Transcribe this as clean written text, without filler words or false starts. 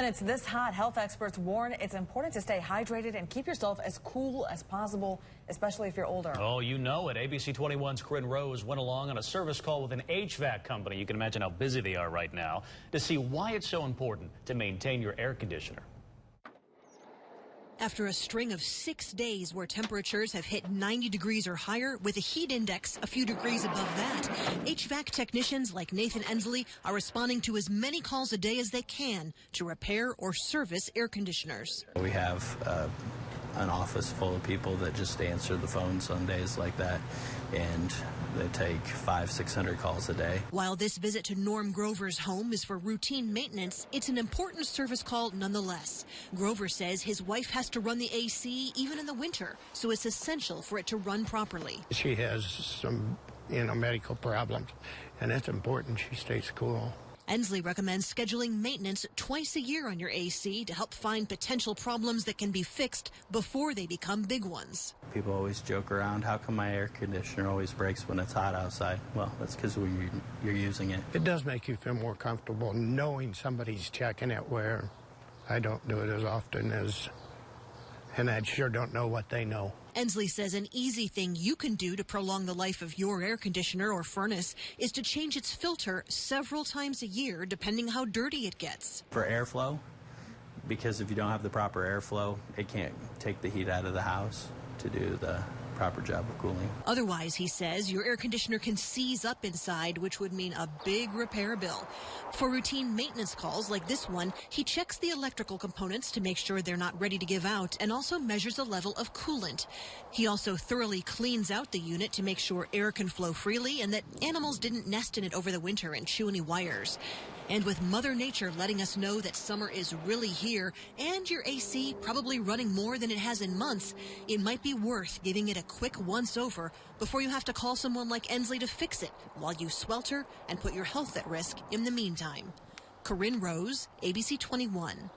it's this hot, health experts warn it's important to stay hydrated and keep yourself as cool as possible, especially if you're older. Oh, you know it. ABC 21's Corinne Rose went along on a service call with an HVAC company. You can imagine how busy they are right now to see why it's so important to maintain your air conditioner. After a string of 6 days where temperatures have hit 90 degrees or higher with a heat index a few degrees above that, HVAC technicians like Nathan Ensley are responding to as many calls a day as they can to repair or service air conditioners. We have an office full of people that just answer the phones on days like that, and they take 500-600 calls a day. While this visit to Norm Grover's home is for routine maintenance, it's an important service call nonetheless. Grover says his wife has to run the AC even in the winter, so it's essential for it to run properly. She has some, medical problems, and it's important she stays cool. Ensley recommends scheduling maintenance twice a year on your AC to help find potential problems that can be fixed before they become big ones. People always joke around, how come my air conditioner always breaks when it's hot outside? Well, that's because you're using it. It does make you feel more comfortable knowing somebody's checking it, where I don't do it as often as, and I sure don't know what they know. Ensley says an easy thing you can do to prolong the life of your air conditioner or furnace is to change its filter several times a year, depending how dirty it gets. For airflow, because if you don't have the proper airflow, it can't take the heat out of the house to do the proper job of cooling. Otherwise, he says, your air conditioner can seize up inside, which would mean a big repair bill. For routine maintenance calls like this one, he checks the electrical components to make sure they're not ready to give out and also measures the level of coolant. He also thoroughly cleans out the unit to make sure air can flow freely and that animals didn't nest in it over the winter and chew any wires. And with Mother Nature letting us know that summer is really here and your AC probably running more than it has in months, it might be worth giving it a quick once-over before you have to call someone like Ensley to fix it while you swelter and put your health at risk in the meantime. Corinne Rose, ABC 21.